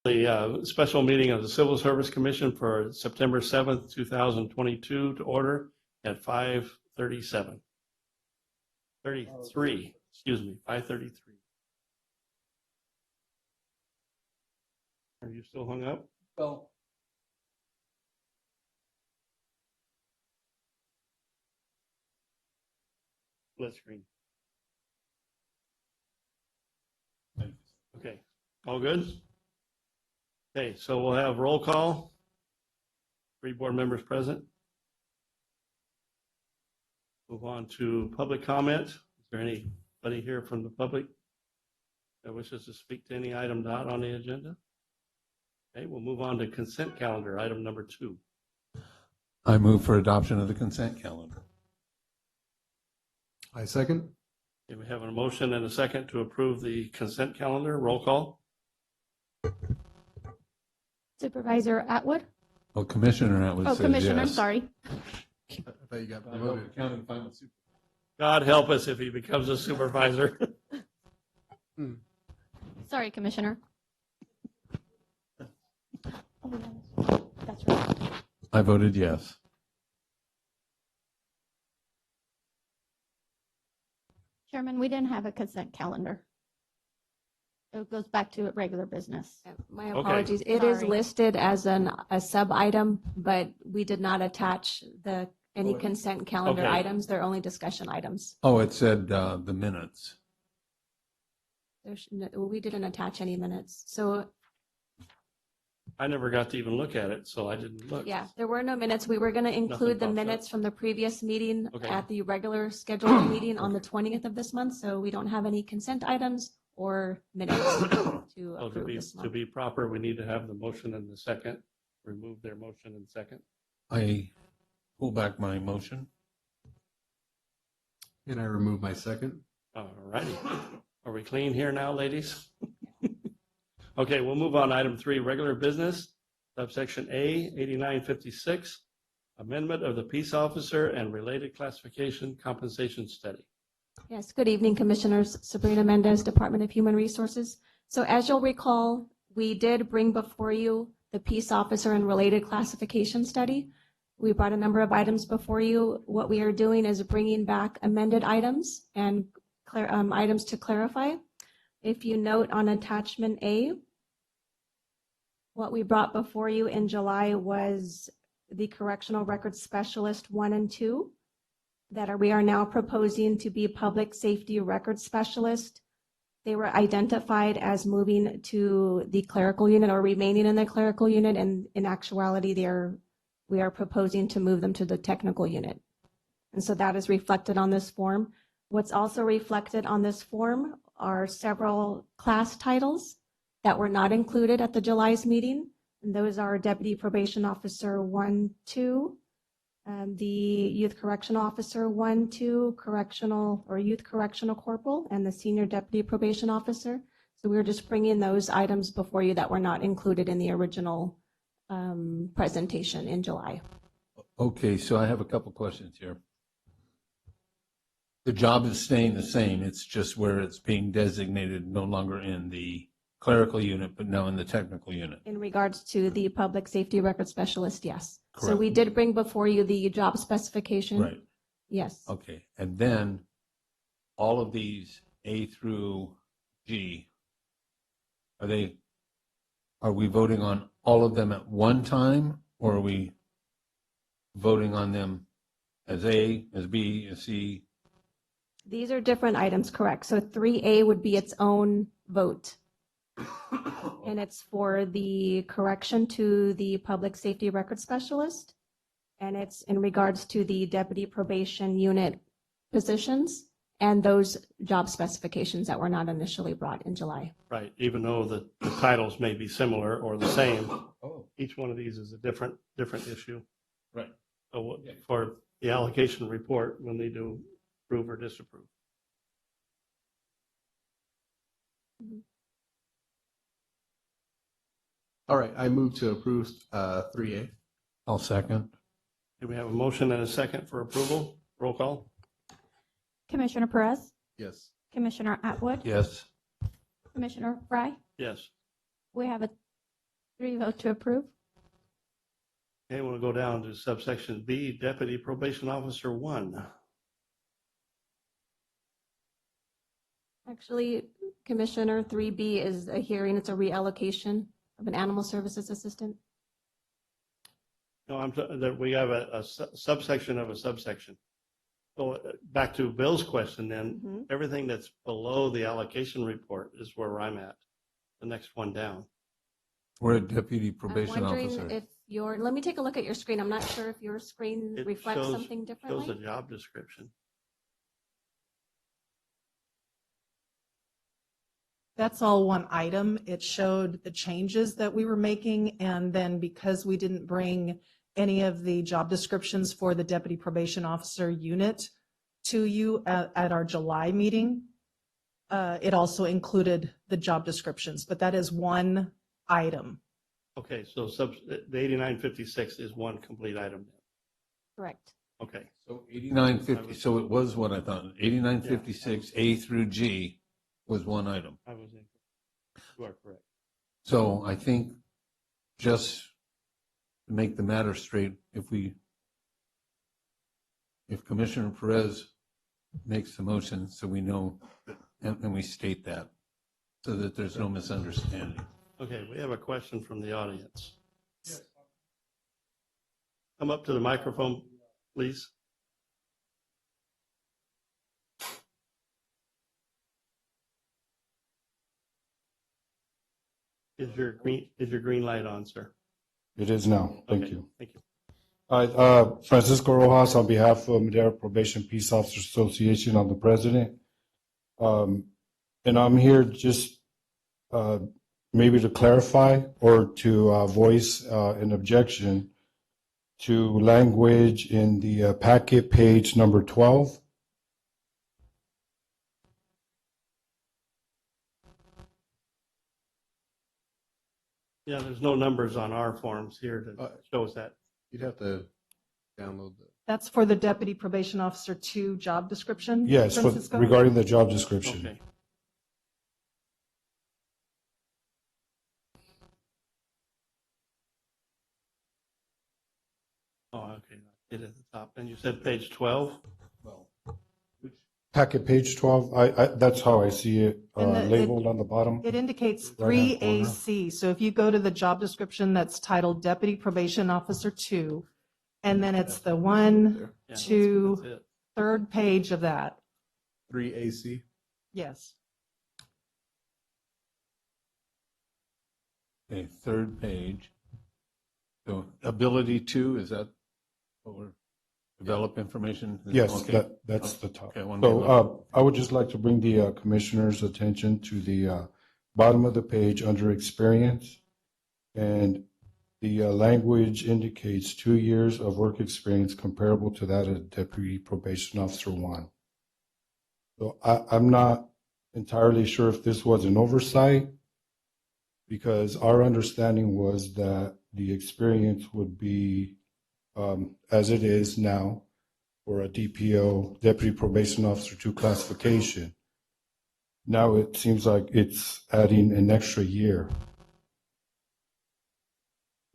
The special meeting of the Civil Service Commission for September 7th, 2022 to order at 5:37. 33, excuse me, 5:33. Are you still hung up? Well, Split screen. Okay, all good? Okay, so we'll have roll call. 3 board members present. Move on to public comment. Is there anybody here from the public that wishes to speak to any item not on the agenda? Okay, we'll move on to consent calendar, item number 2. I move for adoption of the consent calendar. I second. Okay, we have a motion and a second to approve the consent calendar. Roll call. Supervisor Atwood? Well, Commissioner Atwood Oh, says Commissioner, yes. sorry. I thought you got promoted. God help us if he becomes a supervisor. Sorry, Commissioner. Oh, yes. That's right. I voted yes. Chairman, we didn't have a consent calendar. It goes back to regular business. My Okay. apologies. It is Sorry. listed as a sub item, but we did not attach any consent calendar Okay. items. They're only discussion items. Oh, it said the minutes. We didn't attach any minutes. So I never got to even look at it, so I didn't look. yeah, there were no minutes. We were going to include the pops up. minutes from the previous meeting Okay. at the regular scheduled meeting on the 20th of this month. So we don't have any consent items or minutes to So approve this to month. be proper, we need to have the motion and the second. Remove their motion and second. I pull back my motion. And I remove my second. All righty. Are we clean here now, ladies? Okay, we'll move on. Item 3, regular business, subsection A, 8956, amendment of the peace officer and related classification compensation study. Yes, good evening, Commissioners. Sabrina Mendez, Department of Human Resources. So as you'll recall, we did bring before you the peace officer and related classification study. We brought a number of items before you. What we are doing is bringing back amended items and items to clarify. If you note on attachment A, what we brought before you in July was the correctional records specialist 1 and 2. We are now proposing to be public safety records specialist. They were identified as moving to the clerical unit or remaining in the clerical unit, and in actuality, we are proposing to move them to the technical unit. And so that is reflected on this form. What's also reflected on this form are several class titles that were not included at the July's meeting. And those are Deputy Probation Officer 1, 2, the Youth Correctional Officer 1, 2, Correctional or Youth Correctional Corporal, and the Senior Deputy Probation Officer. So we're just bringing those items before you that were not included in the original presentation in July. Okay, so I have a couple questions here. The job is staying the same. It's just where it's being designated no longer in the clerical unit, but now in the technical unit. In regards to the Public Safety Record Specialist, yes. So Correct. we did bring before you the job specification. Right. Yes. Okay, and then all of these A through G, are we voting on all of them at one time, or are we voting on them as A, as B, as C? These are different items, correct. So 3A would be its own vote. And it's for the correction to the Public Safety Record Specialist. And it's in regards to the Deputy Probation Unit positions and those job specifications that were not initially brought in July. Right, even though the titles may be similar or the same, Oh. each one of these is a different issue. Right. So for the allocation report, we'll need to approve or disapprove. All right, I move to approve 3A. I'll second. Do we have a motion and a second for approval? Roll call? Commissioner Perez? Yes. Commissioner Atwood? Yes. Commissioner Fry? Yes. We have a Three vote to approve. Okay, we'll go down to subsection B, Deputy Probation Officer 1. Actually, Commissioner, 3B is a hearing. It's a reallocation of an animal services assistant. No, that we have a subsection of a subsection. So back to Bill's question then, Mhm. everything that's below the allocation report is where I'm at, the next one down. We're a deputy I'm probation wondering officer. if let me take a look at your screen. I'm not sure if your screen It reflects shows- something Shows a differently. job description. That's all one item. It showed the changes that we were making, and then because we didn't bring any of the job descriptions for the deputy probation officer unit to you at our July meeting, it also included the job descriptions, but that is one item. Okay, so the 8956 is one complete item. Correct. Okay, So 8950, so it was what I thought, 8956, A through G was one item. I was in. You are correct. So I think just to make the matter straight, if Commissioner Perez makes the motion, so we know, and we state that, so that there's no misunderstanding. Okay, we have a question from the audience. Come up to the microphone, please. Is your green light on, sir? It is now. Thank Okay, you. Thank you. All right, Francisco Rojas on behalf of Madera Probation Peace Officers Association. I'm the president. And I'm here just maybe to clarify or to voice an objection to language in the packet page number 12. Yeah, there's no numbers on our forms here to show us that. You'd have to download the. That's for the deputy probation officer 2 job description? Yes, Francisco? regarding the job description. Okay. Oh, okay, it at the top. And you said page 12? Packet page 12, that's how I see it And labeled on the bottom. It indicates Right-hand corner. 3AC. So if you go to the job description that's titled Deputy Probation Officer 2, and then it's the one, Yeah, two, that's it. third page of that. 3AC. Yes. Okay, third page. So ability to, is that what we're, develop information? Yes, Okay. that's the top. Okay, one So more. I would just like to bring the commissioner's attention to the bottom of the page under experience. And the language indicates 2 years of work experience comparable to that of Deputy Probation Officer 1. So I'm not entirely sure if this was an oversight, because our understanding was that the experience would be as it is now for a DPO, Deputy Probation Officer 2 classification. Now it seems like it's adding an extra year.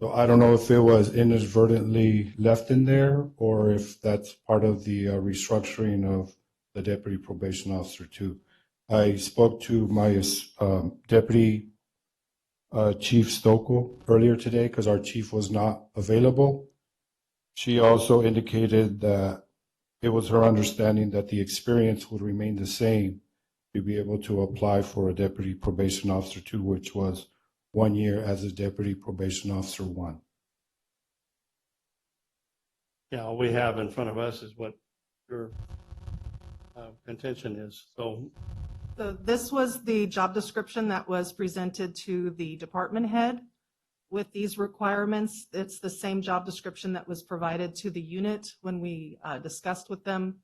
So I don't know if it was inadvertently left in there or if that's part of the restructuring of the Deputy Probation Officer 2. I spoke to my Deputy Chief Stokel earlier today because our chief was not available. She also indicated that it was her understanding that the experience would remain the same to be able to apply for a Deputy Probation Officer 2, which was 1 year as a Deputy Probation Officer 1. Yeah, all we have in front of us is what your contention is. So, So this was the job description that was presented to the department head with these requirements. It's the same job description that was provided to the unit when we discussed with them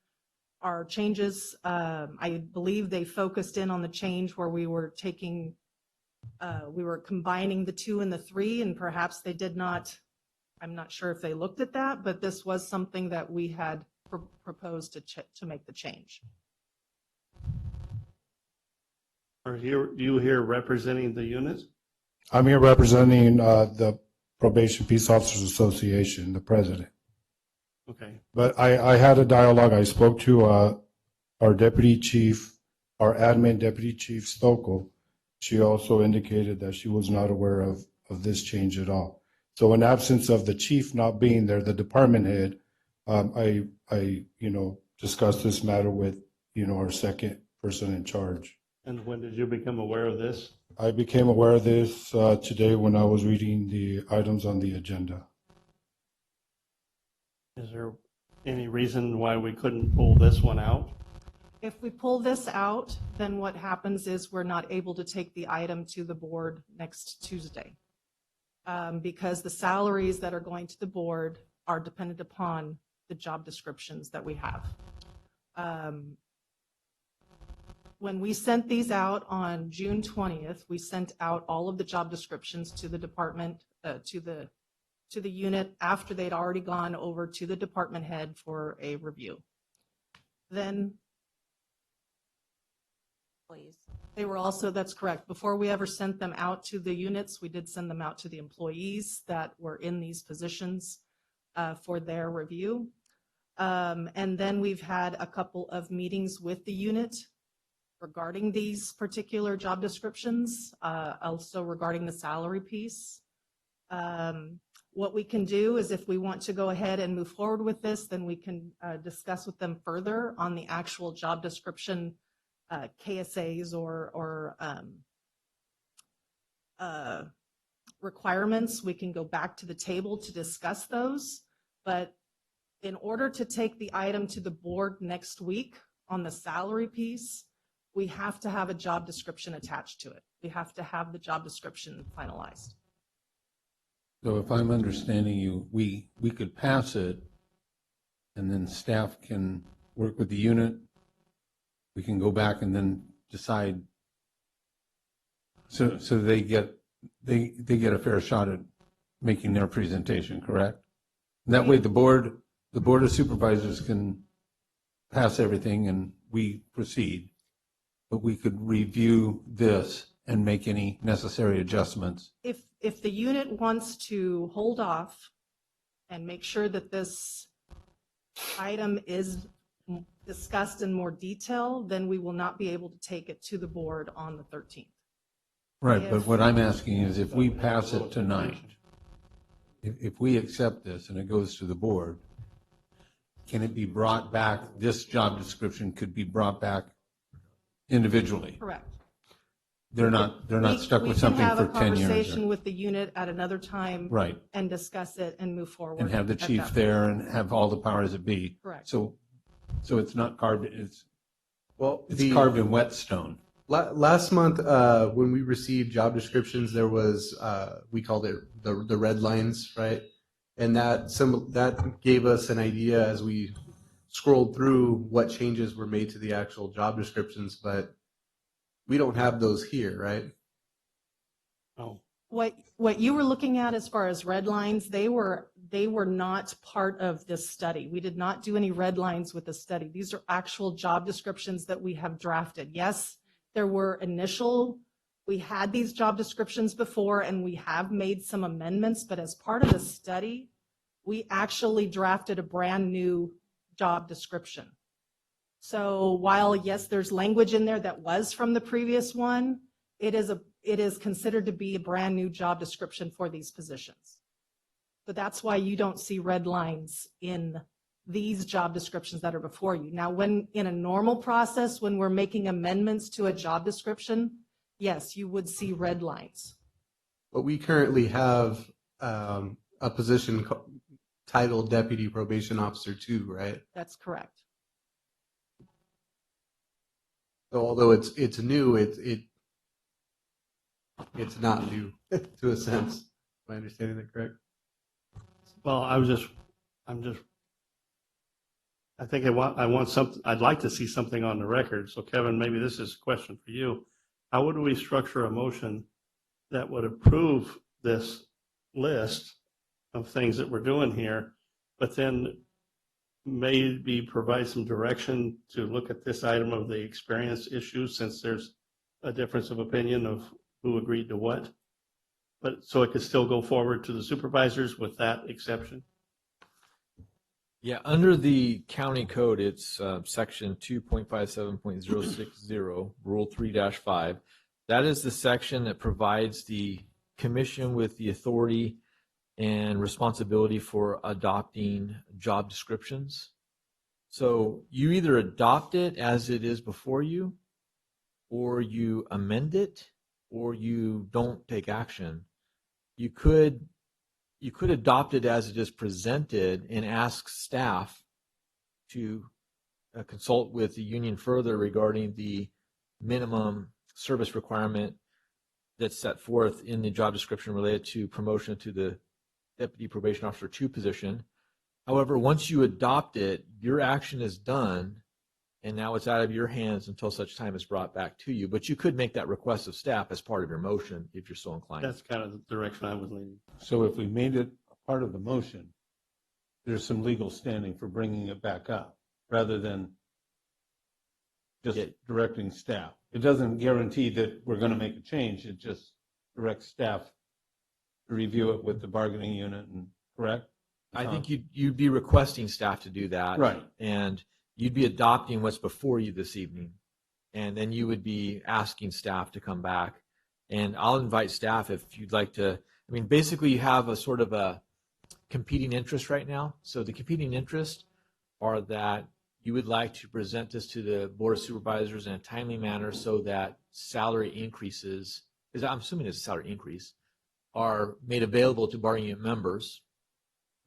our changes. I believe they focused in on the change where we were combining the 2 and the 3, and perhaps they did not, I'm not sure if they looked at that, but this was something that we had proposed to make the change. are you here representing the unit? I'm here representing the Probation Peace Officers Association, the president. Okay, But I had a dialogue. I spoke to our deputy chief, our admin deputy chief Stokel. She also indicated that she was not aware of this change at all. So in absence of the chief not being there, the department head, I discussed this matter with, our second person in charge. and when did you become aware of this? I became aware of this today when I was reading the items on the agenda. Is there any reason why we couldn't pull this one out? If we pull this out, then what happens is we're not able to take the item to the board next Tuesday. Because the salaries that are going to the board are dependent upon the job descriptions that we have. When we sent these out on June 20th, we sent out all of the job descriptions to the department, to the unit after they'd already gone over to the department head for a review. Then they were also, that's correct, before we ever sent them out to the units, we did send them out to the employees that were in these positions for their review. And then we've had a couple of meetings with the unit regarding these particular job descriptions, also regarding the salary piece. What we can do is if we want to go ahead and move forward with this, then we can discuss with them further on the actual job description KSAs or requirements. We can go back to the table to discuss those. But in order to take the item to the board next week on the salary piece, we have to have a job description attached to it. We have to have the job description finalized. So if I'm understanding you, we could pass it, and then staff can work with the unit. We can go back and then decide. So they get a fair shot at making their presentation, correct? And that way the board of supervisors can pass everything and we proceed. But we could review this and make any necessary adjustments. If the unit wants to hold off and make sure that this item is discussed in more detail, then we will not be able to take it to the board on the 13th. Right, but what I'm asking is if we pass it tonight, if we accept this and it goes to the board, can it be brought back, this job description could be brought back individually? Correct. They're not stuck with something for 10 We can have a years. conversation with the unit at another time. Right, And discuss it and move forward. and have the at chief that point. there and have all the powers that be. Correct. So it's not carved, it's Well, carved in whetstone. last month, when we received job descriptions, there was, we called it the red lines, right? And that gave us an idea as we scrolled through what changes were made to the actual job descriptions, but we don't have those here, right? Oh, What you were looking at as far as red lines, they were not part of this study. We did not do any red lines with the study. These are actual job descriptions that we have drafted. Yes, there were we had these job descriptions before and we have made some amendments, but as part of the study, we actually drafted a brand new job description. So while, yes, there's language in there that was from the previous one, it is considered to be a brand new job description for these positions. So that's why you don't see red lines in these job descriptions that are before you. Now, when in a normal process, when we're making amendments to a job description, yes, you would see red lines. But we currently have a position titled Deputy Probation Officer 2, right? That's correct. So although it's new, it's not new to a sense. Am I understanding that correct? well, I think I want something, I'd like to see something on the record. So Kevin, maybe this is a question for you. How would we structure a motion that would approve this list of things that we're doing here, but then maybe provide some direction to look at this item of the experience issue, since there's a difference of opinion of who agreed to what? but so it could still go forward to the supervisors with that exception? Yeah, under the county code, it's section 2.57.060, Rule 3-5. That is the section that provides the commission with the authority and responsibility for adopting job descriptions. So you either adopt it as it is before you, or you amend it, or you don't take action. You could adopt it as it is presented and ask staff to consult with the union further regarding the minimum service requirement that's set forth in the job description related to promotion to the Deputy Probation Officer 2 position. However, once you adopt it, your action is done, and now it's out of your hands until such time it's brought back to you. But you could make that request of staff as part of your motion if you're so inclined. That's kind of the direction I was leaning. So if we made it a part of the motion, there's some legal standing for bringing it back up rather than just Yeah. directing staff. It doesn't guarantee that we're going to make a change. It just directs staff to review it with the bargaining unit and correct? I think you'd be requesting staff to do that. Right. And you'd be adopting what's before you this evening. And then you would be asking staff to come back. And I'll invite staff if you'd like to. I mean, basically you have a sort of a competing interest right now. So the competing interests are that you would like to present this to the Board of Supervisors in a timely manner so that salary increases, because I'm assuming it's a salary increase, are made available to bargaining unit members.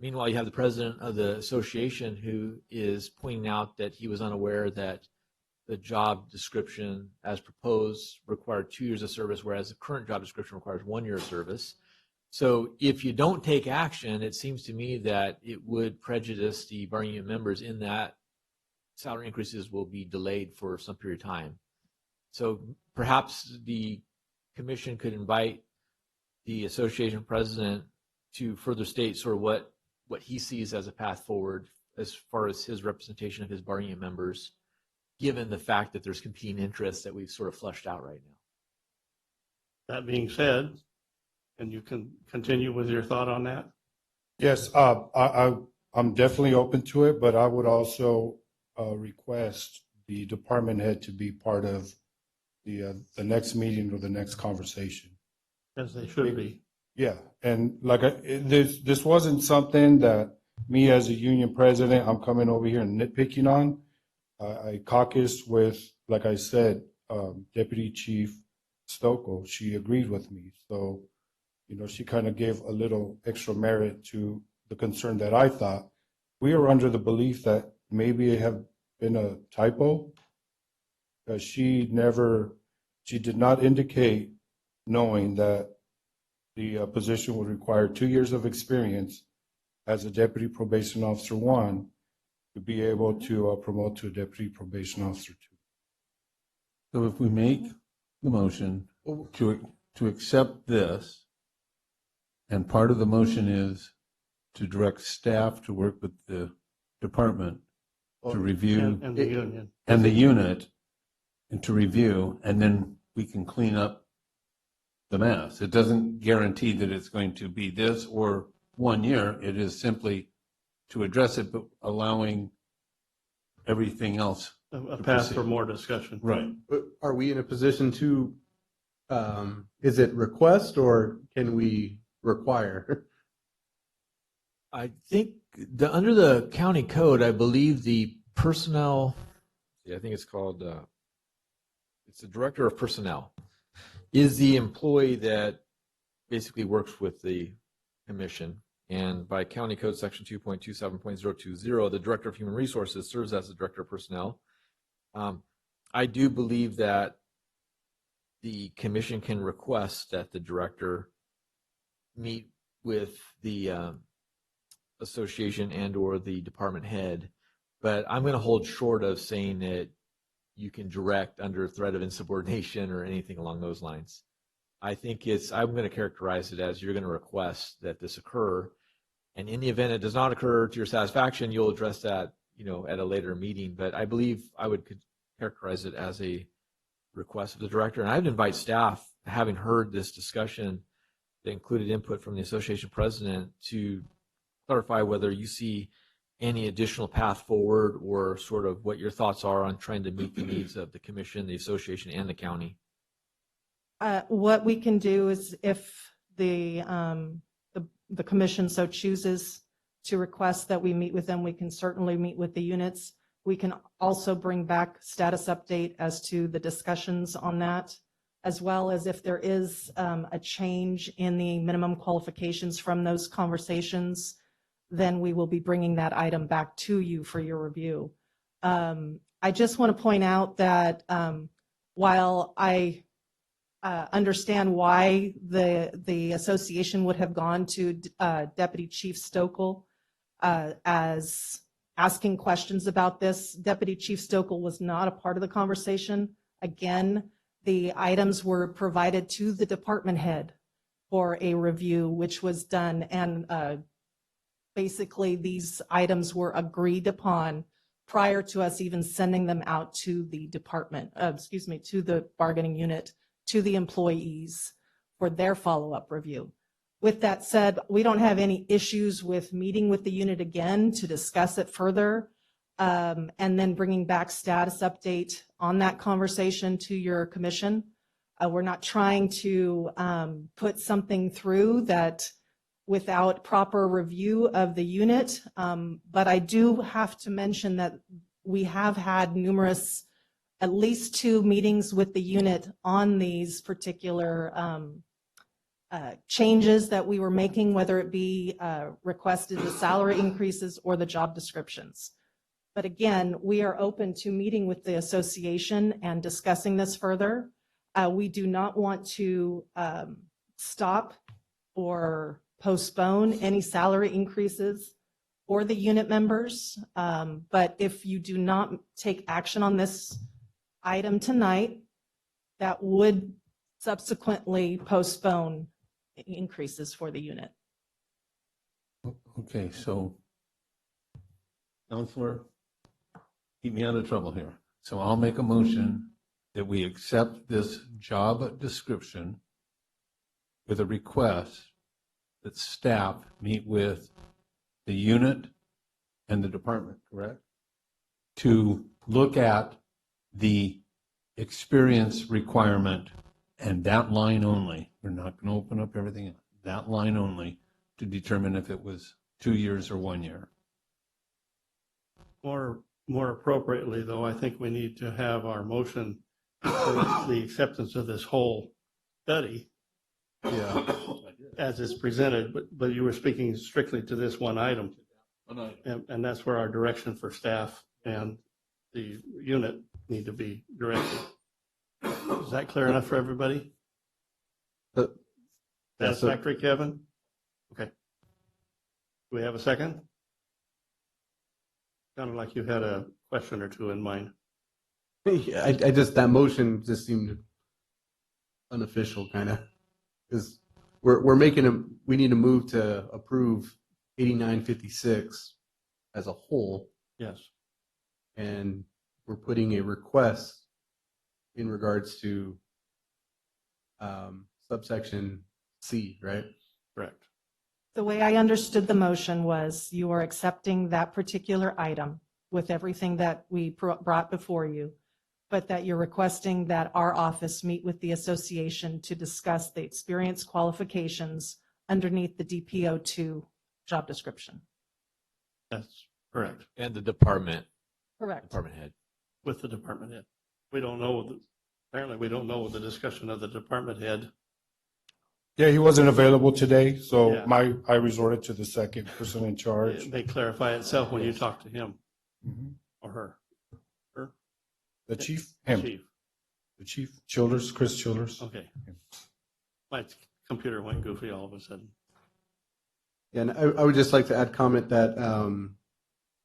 Meanwhile, you have the president of the association who is pointing out that he was unaware that the job description as proposed required 2 years of service, whereas the current job description requires 1 year of service. So if you don't take action, it seems to me that it would prejudice the bargaining unit members in that salary increases will be delayed for some period of time. So perhaps the commission could invite the association president to further state sort of what he sees as a path forward as far as his representation of his bargaining members, given the fact that there's competing interests that we've sort of fleshed out right now. That being said, and you can continue with your thought on that? Yes, I'm definitely open to it, but I would also request the department head to be part of the next meeting or the next conversation. As they should be. Yeah, and like this wasn't something that me as a union president, I'm coming over here and nitpicking on. I caucused with, like I said, Deputy Chief Stokel. She agreed with me. So, she kind of gave a little extra merit to the concern that I thought. We are under the belief that maybe it have been a typo, because she did not indicate knowing that the position would require 2 years of experience as a Deputy Probation Officer 1 to be able to promote to a Deputy Probation Officer 2. So if we make the motion to accept this, and part of the motion is to direct staff to work with the department to review And the union. and the unit and to review, and then we can clean up the mess. It doesn't guarantee that it's going to be this or 1 year. It is simply to address it, but allowing everything else. A path for more discussion. Right. But are we in a position to, is it request or can we require? I think under the county code, I believe the personnel, I think it's called, it's the director of personnel, is the employee that basically works with the commission. And by county code section 2.27.020, the director of human resources serves as the director of personnel. I do believe that the commission can request that the director meet with the association and or the department head, but I'm going to hold short of saying that you can direct under threat of insubordination or anything along those lines. I think I'm going to characterize it as you're going to request that this occur, and in the event it does not occur to your satisfaction, you'll address that, at a later meeting. But I believe I would characterize it as a request of the director, and I would invite staff, having heard this discussion, the included input from the association president to clarify whether you see any additional path forward or sort of what your thoughts are on trying to meet the needs of the commission, the association, and the county. What we can do is if the commission so chooses to request that we meet with them, we can certainly meet with the units. We can also bring back status update as to the discussions on that, as well as if there is a change in the minimum qualifications from those conversations, then we will be bringing that item back to you for your review. I just want to point out that while I understand why the association would have gone to Deputy Chief Stokel as asking questions about this, Deputy Chief Stokel was not a part of the conversation. Again, the items were provided to the department head for a review, which was done, and basically these items were agreed upon prior to us even sending them out to the department, to the bargaining unit, to the employees for their follow-up review. With that said, we don't have any issues with meeting with the unit again to discuss it further, and then bringing back status update on that conversation to your commission. We're not trying to put something through that without proper review of the unit, but I do have to mention that we have had numerous, at least 2 meetings with the unit on these particular changes that we were making, whether it be requested the salary increases or the job descriptions. But again, we are open to meeting with the association and discussing this further. We do not want to stop or postpone any salary increases for the unit members. But if you do not take action on this item tonight, that would subsequently postpone increases for the unit. Okay, so, Counselor, keep me out of trouble here. So I'll make a motion that we accept this job description with a request that staff meet with the unit and the department, correct? To look at the experience requirement and that line only. We're not going to open up everything else. That line only to determine if it was 2 years or 1 year. More appropriately, though, I think we need to have our motion for the acceptance of this whole study Yeah. as it's presented, but you were speaking strictly to this one item. And that's where our direction for staff and the unit need to be directed. Is that clear enough for everybody? Yes, sir. Satisfactory, Kevin? Okay. Do we have a second? Sounded like you had a question or two in mind. I just, that motion just seemed unofficial, kind of, because we're making we need to move to approve 8956 as a whole, Yes. and we're putting a request in regards to subsection C, right? Correct. The way I understood the motion was you are accepting that particular item with everything that we brought before you, but that you're requesting that our office meet with the association to discuss the experience qualifications underneath the DPO2 job description. That's correct. And the department Correct. head. With the department head. We don't know, apparently we don't know the discussion of the department head. Yeah, he wasn't available today, so Yeah. I resorted to the second person in charge. It may clarify itself when you talk to him Mhm. or her. The chief, him, Chief. the chief, Childers, Chris Childers. Okay. My computer went goofy all of a sudden. And I would just like to add comment that,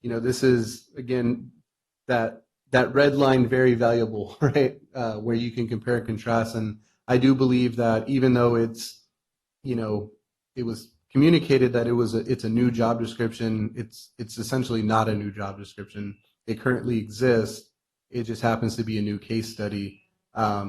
this is, again, that red line, very valuable, right? Where you can compare and contrast. And I do believe that even though it's, it was communicated that it's a new job description, it's essentially not a new job description. It currently exists. It just happens to be a new case study.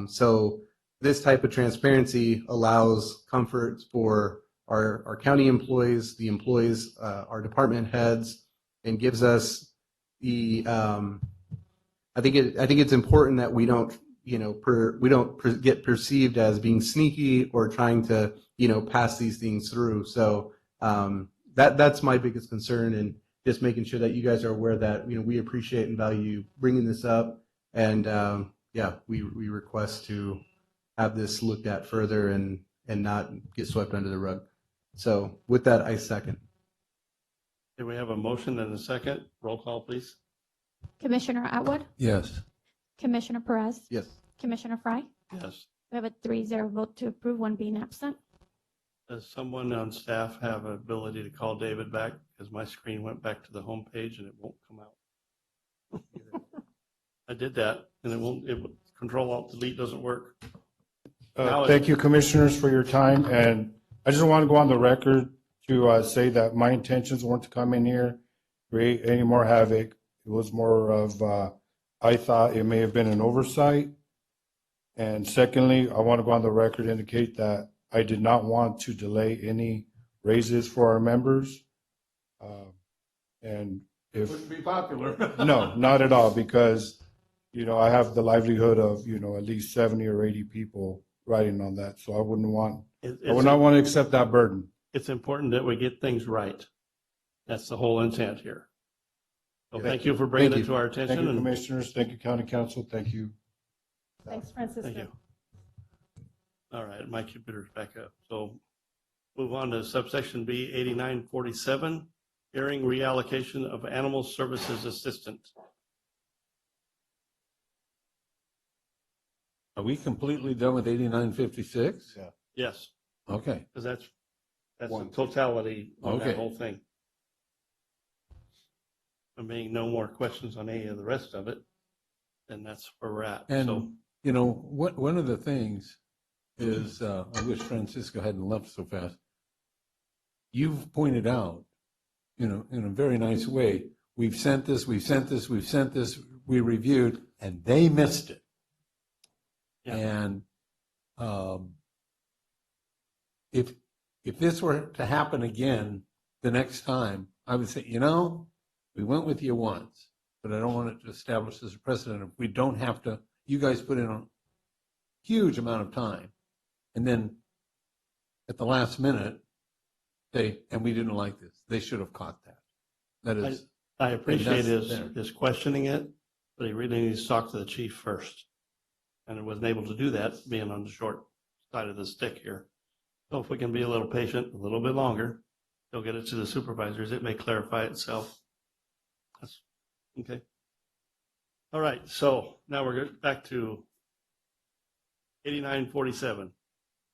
So this type of transparency allows comfort for our county employees, the employees, our department heads, and gives us the, I think it's important that we don't, get perceived as being sneaky or trying to, pass these things through. So that's my biggest concern, and just making sure that you guys are aware that, we appreciate and value bringing this up. And we request to have this looked at further and not get swept under the rug. So with that, I second. Do we have a motion and a second? Roll call, please. Commissioner Atwood, Yes. Commissioner Perez, Yes. Commissioner Fry. Yes. We have a 3-0 vote to approve, one being absent. Does someone on staff have an ability to call David back? Because my screen went back to the home page and it won't come out. I did that and Control Alt Delete doesn't work. Now Thank you, commissioners, for your time. And I just want to go on the record to say that my intentions weren't to come in here, create any more havoc. It was more of, I thought it may have been an oversight. And secondly, I want to go on the record and indicate that I did not want to delay any raises for our members. And if, Wouldn't be popular. no, not at all, because, I have the livelihood of, at least 70 or 80 people riding on that. So I would not want to accept that burden. It's important that we get things right. That's the whole intent here. So Yeah. thank you for bringing Thank it to our Thank attention. you, and commissioners. Thank you, county council. Thank you. Thanks, Francisco. Thank you. All right, my computer's back up. So move on to subsection B, 8947, hearing reallocation of animal services assistant. Are we completely done with 8956? Yeah. Yes, Okay. because that's the One. totality on that Okay. whole thing. There being no more questions on any of the rest of it, then that's where we're at. And, So one of the things is, I wish Francisco hadn't left so fast. You've pointed out, in a very nice way, we've sent this, we reviewed, and they missed it. Yeah. And if this were to happen again the next time, I would say, we went with you once, but I don't want it to establish as a precedent. If we don't have to, you guys put in a huge amount of time, and then at the last minute, and we didn't like this. They should have caught that. That is, I appreciate that's there. his questioning it, but he really needs to talk to the chief first. And it wasn't able to do that, being on the short side of the stick here. So if we can be a little patient, a little bit longer, he'll get it to the supervisors. It may clarify itself. That's okay. All right, so now we're back to 8947,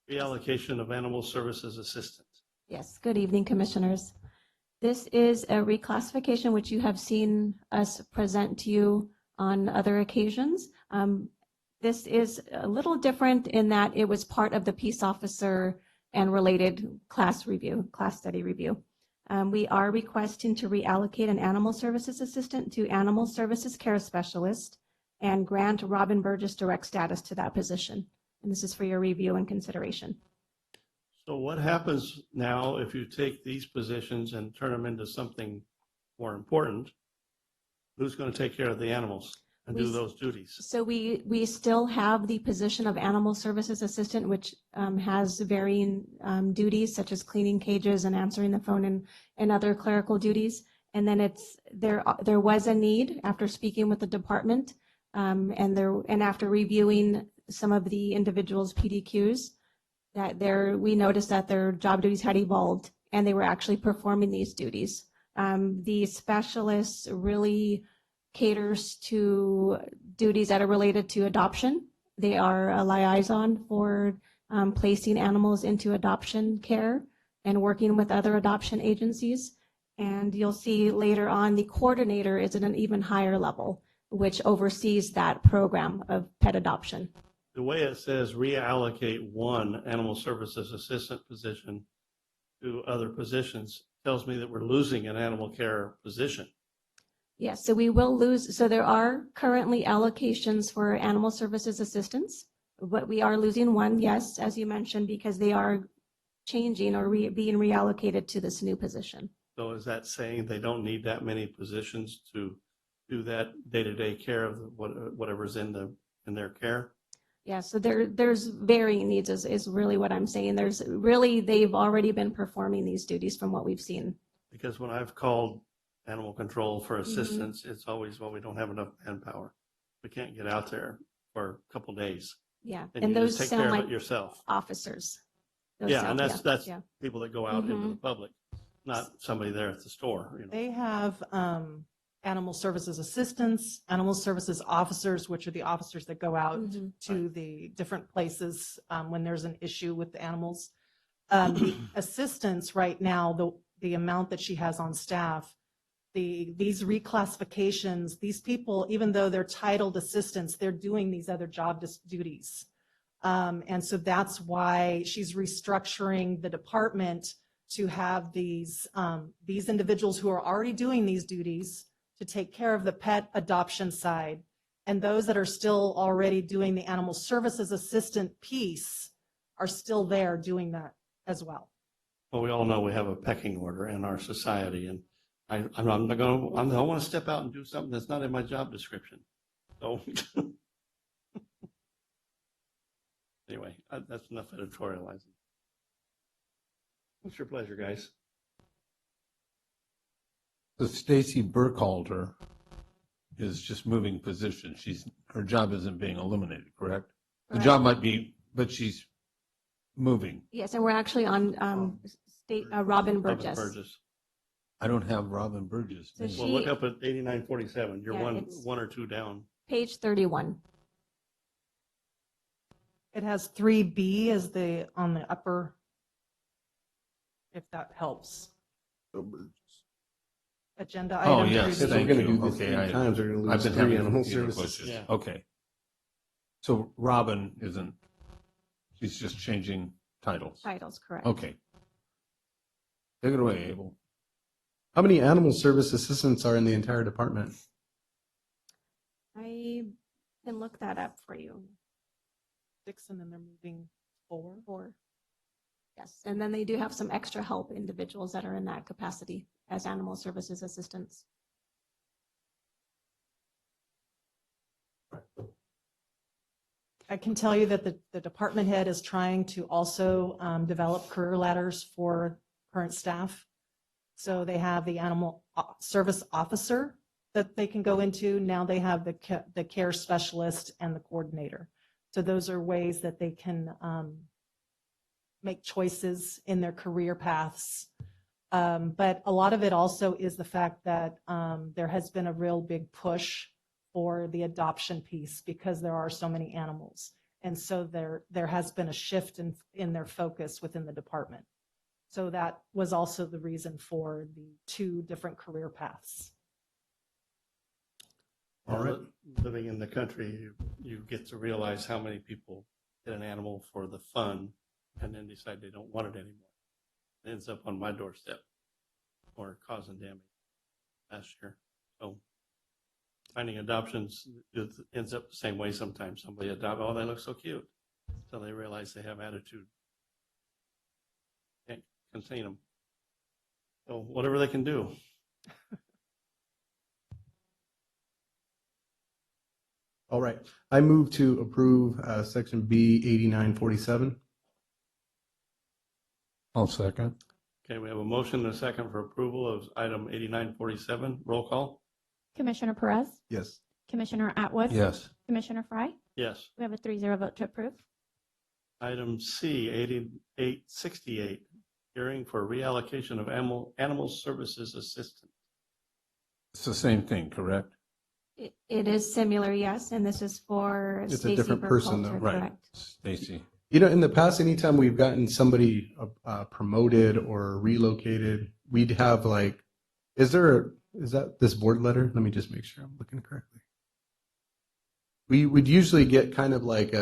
reallocation of animal services assistant. Yes, good evening, commissioners. This is a reclassification which you have seen us present to you on other occasions. This is a little different in that it was part of the peace officer and related class study review. We are requesting to reallocate an animal services assistant to animal services care specialist and grant Robin Burgess direct status to that position. And this is for your review and consideration. So what happens now if you take these positions and turn them into something more important? Who's going to take care of the animals and do those duties? So we still have the position of animal services assistant, which has varying duties such as cleaning cages and answering the phone and other clerical duties. And then there was a need after speaking with the department and after reviewing some of the individuals' PDQs that we noticed that their job duties had evolved and they were actually performing these duties. The specialists really caters to duties that are related to adoption. They are a liaison for placing animals into adoption care and working with other adoption agencies. And you'll see later on the coordinator is at an even higher level, which oversees that program of pet adoption. The way it says reallocate one animal services assistant position to other positions tells me that we're losing an animal care position. Yes, so we will lose. So there are currently allocations for animal services assistants. But we are losing one, yes, as you mentioned, because they are changing or being reallocated to this new position. So is that saying they don't need that many positions to do that day-to-day care of whatever's in their care? Yeah, so there's varying needs is really what I'm saying. There's really, they've already been performing these duties from what we've seen. Because when I've called animal control for assistance, it's always, well, we don't have enough manpower. We can't get out there for a couple days. Yeah, And and you those just take care sound of like it yourself. officers. Those Yeah, sound- and that's yeah. people that go out into the Mhm. public, not somebody there at the store, you know. They have animal services assistants, animal services officers, which are the officers that go out Mhm. to the different places when there's an issue with the animals. The assistants right now, the amount that she has on staff, these reclassifications, these people, even though they're titled assistants, they're doing these other job duties. And so that's why she's restructuring the department to have these individuals who are already doing these duties to take care of the pet adoption side. And those that are still already doing the animal services assistant piece are still there doing that as well. Well, we all know we have a pecking order in our society, and I don't want to step out and do something that's not in my job description. So anyway, that's enough editorializing. What's your pleasure, guys? So Stacy Burkhalter is just moving position. Her job isn't being eliminated, correct? The Correct. job might be, but she's moving. Yes, and we're actually on Robin Robin Burgess. I don't have Robin Burgess. So name. Well, look up at 8947. You're Yeah, one it's- or two down. Page 31. It has 3B as on the upper, if that helps. Agenda Oh, item. yes, 3B. If we're thank gonna you. do this Okay, three times, we're gonna I've lose been three having animal computer services. glitches. Yeah. Okay. So Robin isn't, she's just changing titles. Titles, correct. Okay. Take it away, Abel. How many animal service assistants are in the entire department? I can look that up for you. Dixon, and they're moving 4. 4. Yes, and then they do have some extra help individuals that are in that capacity as animal services assistants. I can tell you that the department head is trying to also develop career ladders for current staff. So they have the animal service officer that they can go into. Now they have the care specialist and the coordinator. So those are ways that they can make choices in their career paths. But a lot of it also is the fact that there has been a real big push for the adoption piece because there are so many animals. And so there has been a shift in their focus within the department. So that was also the reason for the 2 different career paths. All right. Living in the country, you get to realize how many people get an animal for the fun and then decide they don't want it anymore. It ends up on my doorstep or causing damage last year. So finding adoptions, it ends up the same way sometimes. Somebody adopt, oh, they look so cute. So they realize they have attitude. Can't contain them. So whatever they can do. All right. I move to approve section B 8947. I'll second. Okay, we have a motion and a second for approval of item 8947. Roll call? Commissioner Perez, Yes. Commissioner Atwood. Yes. Commissioner Fry. Yes. We have a 3-0 vote to approve. Item C, 8868, hearing for reallocation of animal services assistant. It's the same thing, correct? It is similar, yes, and this is for It's a Stacy different person, though. Burkhalter, Right. correct? Stacy. You know, in the past, anytime we've gotten somebody promoted or relocated, we'd have like, is that this board letter? Let me just make sure I'm looking correctly. We would usually get kind of like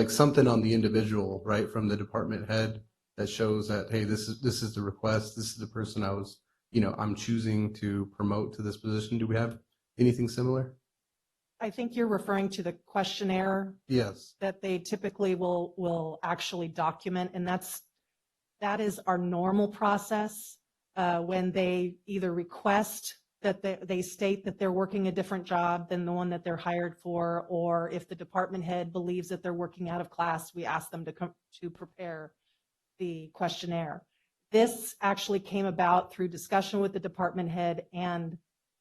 something on the individual, right, from the department head that shows that, hey, this is the request. This is the person I'm choosing to promote to this position. Do we have anything similar? I think you're referring to the questionnaire Yes. that they typically will actually document, and that is our normal process when they either request that they state that they're working a different job than the one that they're hired for, or if the department head believes that they're working out of class, we ask them to prepare the questionnaire. This actually came about through discussion with the department head and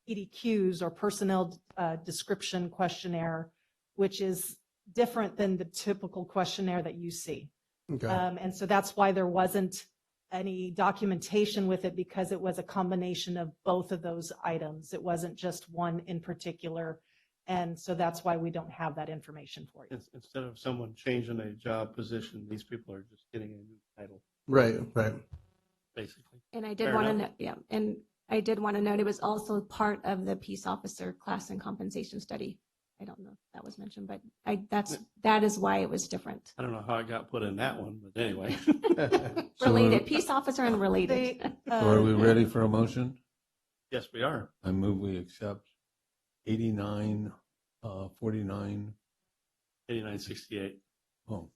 PDQs, or personnel description questionnaire, which is different than the typical questionnaire that you see. Okay. And so that's why there wasn't any documentation with it, because it was a combination of both of those items. It wasn't just one in particular. And so that's why we don't have that information for you. Instead of someone changing a job position, these people are just getting a new title, Right. Right. basically. And I did Fair want to enough. note, yeah, and I did want to note it was also part of the peace officer class and compensation study. I don't know if that was mentioned, but that is why it was different. I don't know how it got put in that one, but anyway. So- Related, peace officer and related. They, So are we ready for a motion? Yes, we are. I move we accept 89, 49, 8968. oh,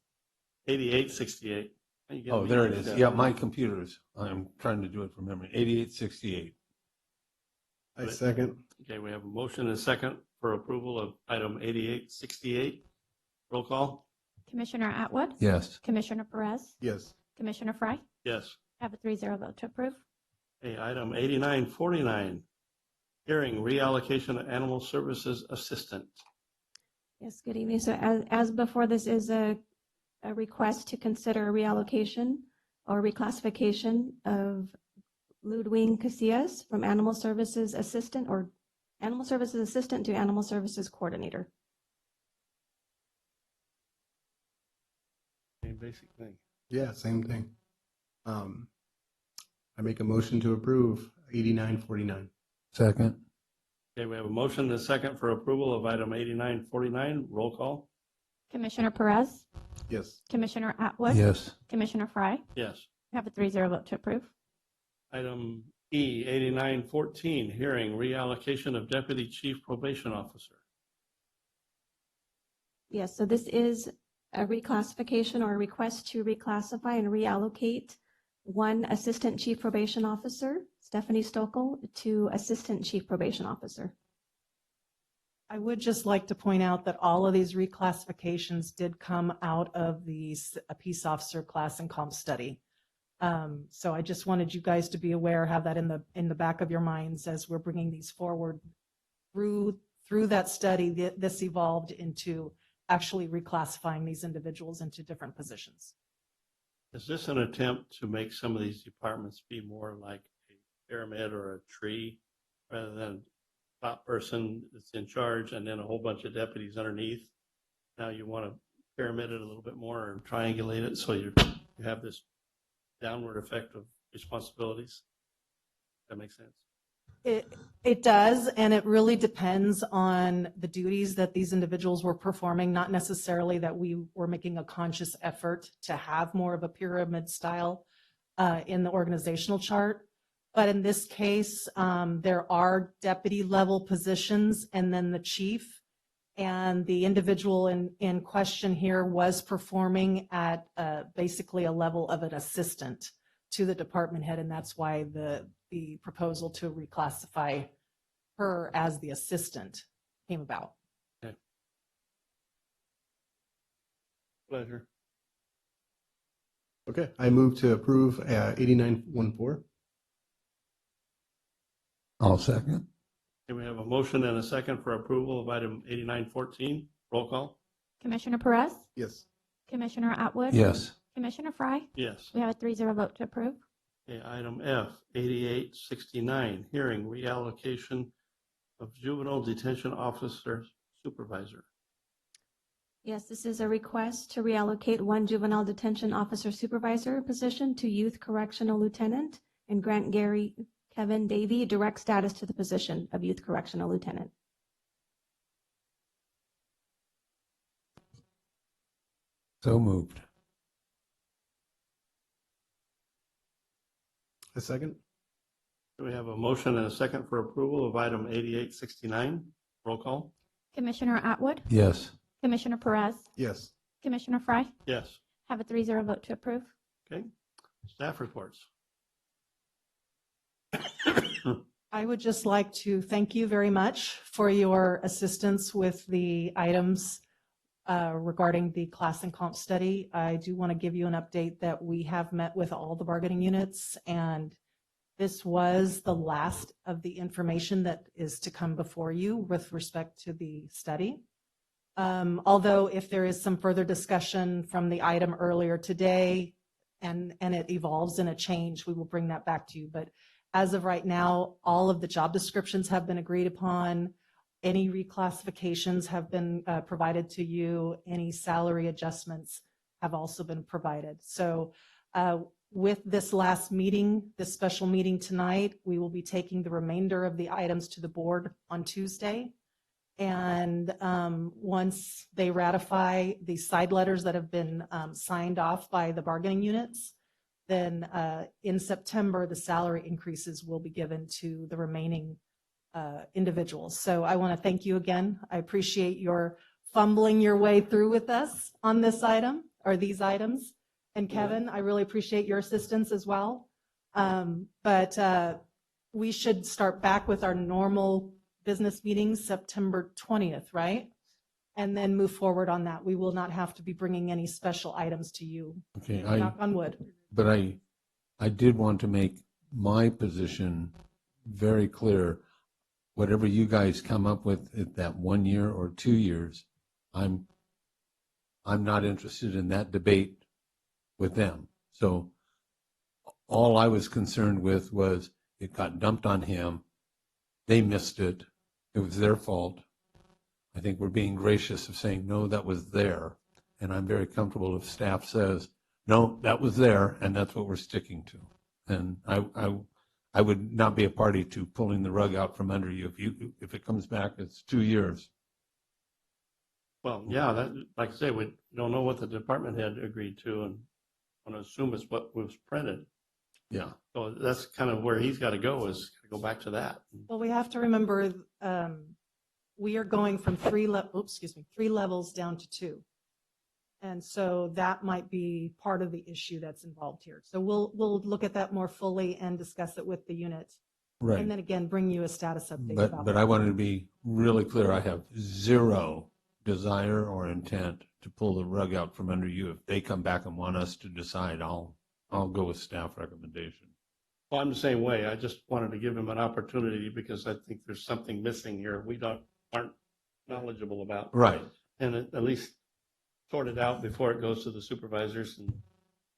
8868. oh, there it is. Yeah, my computers, I'm trying to do it from memory. 8868. I second. Okay, we have a motion and a second for approval of item 8868. Roll call? Commissioner Atwood? Yes. Commissioner Perez? Yes. Commissioner Fry? Yes. I have a 3-0 vote to approve. Okay, item 8949, hearing reallocation of animal services assistant. Yes, good evening. So as before, this is a request to consider reallocation or reclassification of Ludwig Casillas from Animal Services Assistant or Animal Services Assistant to Animal Services Coordinator. Same basic thing. Yeah. Same thing. I make a motion to approve 8949. Second? Okay, we have a motion and a second for approval of item 8949. Roll call? Commissioner Perez? Yes. Commissioner Atwood? Yes. Commissioner Fry? Yes. I have a 3-0 vote to approve. Item E, 8914, hearing reallocation of deputy chief probation officer. Yes, so this is a reclassification or a request to reclassify and reallocate one Assistant Chief Probation Officer, Stephanie Stokel, to Assistant Chief Probation Officer. I would just like to point out that all of these reclassifications did come out of the peace officer class and comp study. So I just wanted you guys to be aware, have that in the back of your minds as we're bringing these forward. Through that study, this evolved into actually reclassifying these individuals into different positions. Is this an attempt to make some of these departments be more like a pyramid or a tree rather than top person that's in charge and then a whole bunch of deputies underneath? Now you want to pyramid it a little bit more or triangulate it so you have this downward effect of responsibilities. That makes sense. It does, and it really depends on the duties that these individuals were performing, not necessarily that we were making a conscious effort to have more of a pyramid style in the organizational chart. But in this case, there are deputy level positions and then the chief. And the individual in question here was performing at basically a level of an assistant to the department head, and that's why the proposal to reclassify her as the assistant came about. Pleasure. Okay. I move to approve 8914. I'll second. Okay, we have a motion and a second for approval of item 8914. Roll call? Commissioner Perez? Yes. Commissioner Atwood? Yes. Commissioner Fry? Yes. We have a 3-0 vote to approve. Okay, item F, 8869, hearing reallocation of juvenile detention officer supervisor. Yes, this is a request to reallocate one Juvenile Detention Officer Supervisor position to Youth Correctional Lieutenant and grant Gary Kevin Davey direct status to the position of Youth Correctional Lieutenant. So moved. A second. Do we have a motion and a second for approval of item 8869? Roll call? Commissioner Atwood, Yes. Commissioner Perez, Yes. Commissioner Fry. Yes. Have a 3-0 vote to approve. Okay. Staff reports. I would just like to thank you very much for your assistance with the items regarding the class and comp study. I do want to give you an update that we have met with all the bargaining units, and this was the last of the information that is to come before you with respect to the study. Although if there is some further discussion from the item earlier today and it evolves in a change, we will bring that back to you. But as of right now, all of the job descriptions have been agreed upon. Any reclassifications have been provided to you. Any salary adjustments have also been provided. So with this last meeting, this special meeting tonight, we will be taking the remainder of the items to the board on Tuesday. And once they ratify the side letters that have been signed off by the bargaining units, then in September, the salary increases will be given to the remaining individuals. So I want to thank you again. I appreciate your fumbling your way through with us on this item or these items. And Kevin, I really appreciate your assistance as well. But we should start back with our normal business meetings September 20th, right? And then move forward on that. We will not have to be bringing any special items to you. Okay, Knock on wood. but I did want to make my position very clear. Whatever you guys come up with at that 1 year or 2 years, I'm not interested in that debate with them. So all I was concerned with was it got dumped on him. They missed it. It was their fault. I think we're being gracious of saying, no, that was there. And I'm very comfortable if staff says, no, that was there, and that's what we're sticking to. And I would not be a party to pulling the rug out from under you. If it comes back, it's 2 years. Well, yeah, that, like I say, we don't know what the department head agreed to, and I want to assume it's what was printed. Yeah. So that's kind of where he's got to go, is go back to that. Well, we have to remember, we are going from three levels down to 2. And so that might be part of the issue that's involved here. So we'll look at that more fully and discuss it with the unit. Right. And then again, bring you a status update about But that. I wanted to be really clear. I have zero desire or intent to pull the rug out from under you. If they come back and want us to decide, I'll go with staff recommendation. Well, I'm the same way. I just wanted to give him an opportunity because I think there's something missing here we aren't knowledgeable about. Right. And at least sort it out before it goes to the supervisors and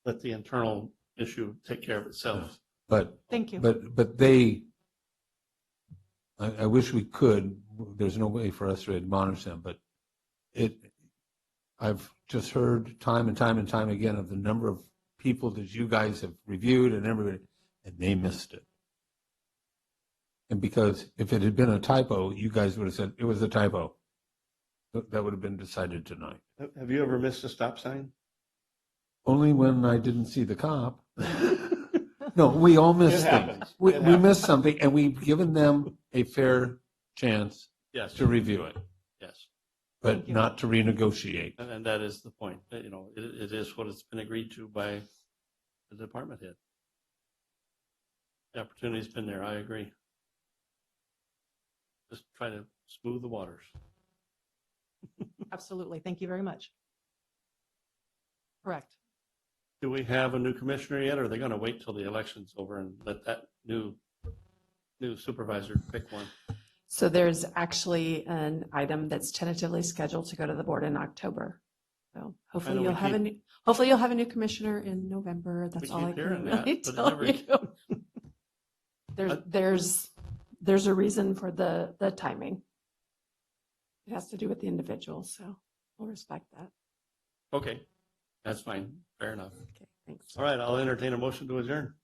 let the internal issue take care of itself. But Thank you. But they, I wish we could, there's no way for us to admonish them, but I've just heard time and time and time again of the number of people that you guys have reviewed and everybody, and they missed it. And because if it had been a typo, you guys would have said it was a typo. That would have been decided tonight. Have you ever missed a stop sign? Only when I didn't see the cop. No, we all miss It things. happens. We It missed happens. something, and we've given them a fair chance Yes. to review it, Yes. but Thank you. not to renegotiate. And that is the point. You know, it is what it's been agreed to by the department head. The opportunity's been there. I agree. Just try to smooth the waters. Absolutely. Thank you very much. Correct. Do we have a new commissioner yet, or are they going to wait till the election's over and let that new supervisor pick one? So there's actually an item that's tentatively scheduled to go to the board in October. So know hopefully we you'll have a new commissioner in November. That's all I keep hearing can that, really but it tell never- you. There's a reason for the timing. It has to do with the individual, so we'll respect that. Okay, that's fine. Fair enough. Okay, thanks. All right, I'll entertain a motion to adjourn.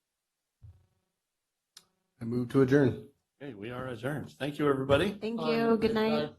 I move to adjourn. Okay, we are adjourned. Thank you, everybody. Thank you. Good night.